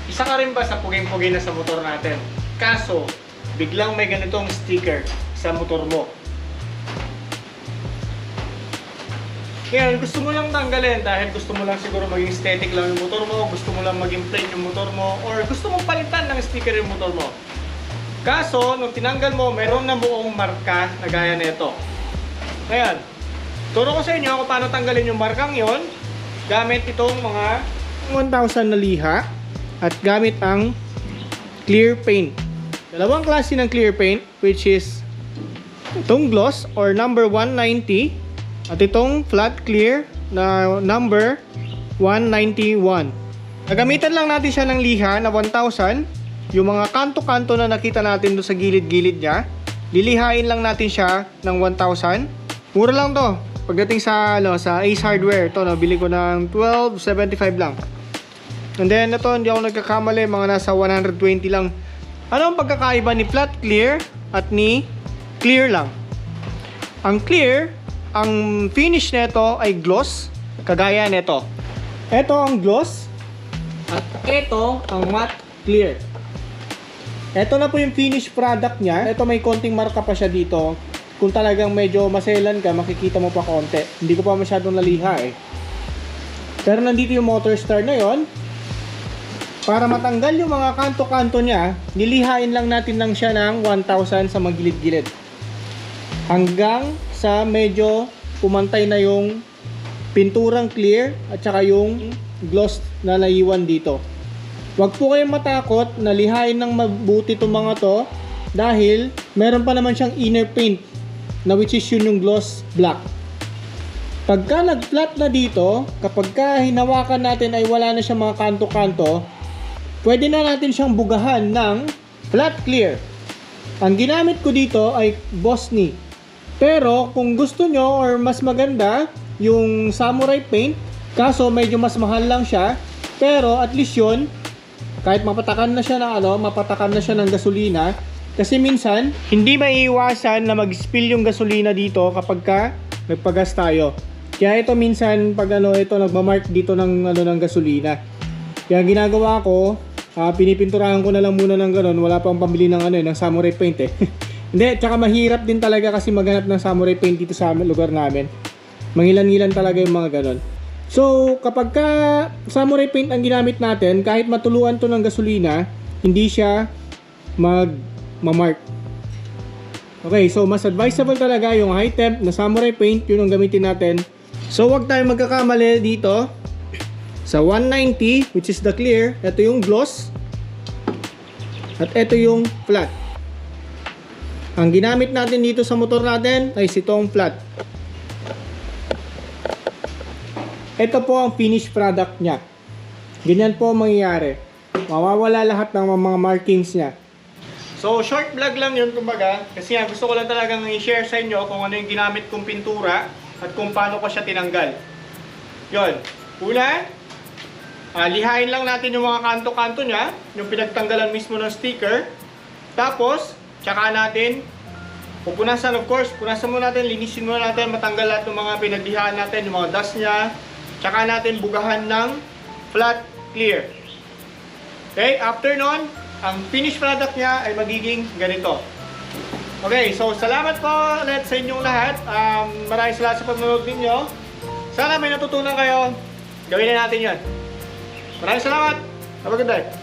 Isa ka rin ba sa puging-pugi na sa motor natin? Kaso, biglang may ganitong sticker sa motor mo. Ngayon, gusto mo lang tanggalin dahil gusto mo lang siguro maging aesthetic lang yung motor mo, gusto mo lang maging plain yung motor mo, or gusto mong palitan ng sticker yung motor mo. Kaso, nung tinanggal mo, meron na buong marka na gaya nito. Ngayon, turo ko sa inyo kung paano tanggalin yung markang yon gamit itong mga 1,000 na liha at gamit ang clear paint. Dalawang klase ng clear paint, which is itong gloss or number 190 at itong flat clear na number 191. Nagamitan lang natin siya ng liha na 1,000. Yung mga kanto-kanto na nakita natin doon sa gilid-gilid niya, lilihain lang natin siya ng 1,000. Mura lang to. Pagdating sa sa Ace Hardware, to nabili ko ng 12.75 lang. And then ito, hindi ako nagkakamali, mga nasa 120 lang. Ano ang pagkakaiba ni flat clear at ni clear lang? Ang clear, ang finish nito ay gloss, kagaya nito. Ito ang gloss at ito ang matte clear. Ito na po yung finished product niya. Ito may konting marka pa siya dito. Kung talagang medyo maselan ka, makikita mo pa konti. Hindi ko pa masyadong naliha eh. Pero nandito yung motor star na yon. Para matanggal yung mga kanto-kanto niya, nilihain lang natin lang siya ng 1,000 sa magilid-gilid. Hanggang sa medyo pumantay na yung pinturang clear at saka yung gloss na naiwan dito. Huwag po kayong matakot na lihain ng mabuti itong mga to dahil meron pa naman siyang inner paint na which is yun yung gloss black. Pagka nag-flat na dito, kapag ka hinawakan natin ay wala na siyang mga kanto-kanto, pwede na natin siyang bugahan ng flat clear. Ang ginamit ko dito ay Bosny. Pero kung gusto nyo or mas maganda yung samurai paint, kaso medyo mas mahal lang siya, pero at least yun, kahit mapatakan na siya ng mapatakan na siya ng gasolina, kasi minsan hindi maiiwasan na mag-spill yung gasolina dito kapag ka nagpagas tayo. Kaya ito minsan pag ito nagma-mark dito ng ng gasolina. Kaya ginagawa ko, pinipinturahan ko na lang muna ng ganun, wala pang pambili ng ng samurai paint eh. Hindi, tsaka mahirap din talaga kasi maghanap ng samurai paint dito sa lugar namin. Mangilan-ngilan talaga yung mga ganun. So, kapag ka samurai paint ang ginamit natin, kahit matuluan to ng gasolina, hindi siya mag-mark. Okay, so mas advisable talaga yung high temp na samurai paint, yun ang gamitin natin. So, wag tayo magkakamali dito. Sa 190, which is the clear, ito yung gloss. At ito yung flat. Ang ginamit natin dito sa motor natin ay itong flat. Ito po ang finished product niya. Ganyan po mangyayari. Mawawala lahat ng mga markings niya. So, short vlog lang yun kumbaga. Kasi gusto ko lang talagang i-share sa inyo kung ano yung ginamit kong pintura at kung paano ko siya tinanggal. Yun. Una, lihain lang natin yung mga kanto-kanto niya. Yung pinagtanggalan mismo ng sticker. Tapos, tsaka natin pupunasan, of course. Punasan muna natin, linisin muna natin, matanggal lahat ng mga pinagdihaan natin, yung mga dust niya. Tsaka natin bugahan ng flat clear. Okay, after nun, ang finished product niya ay magiging ganito. Okay, so salamat po ulit sa inyong lahat. Maraming salamat sa panonood ninyo. Sana may natutunan kayo. Gawin na natin yan. Maraming salamat. Have a good day.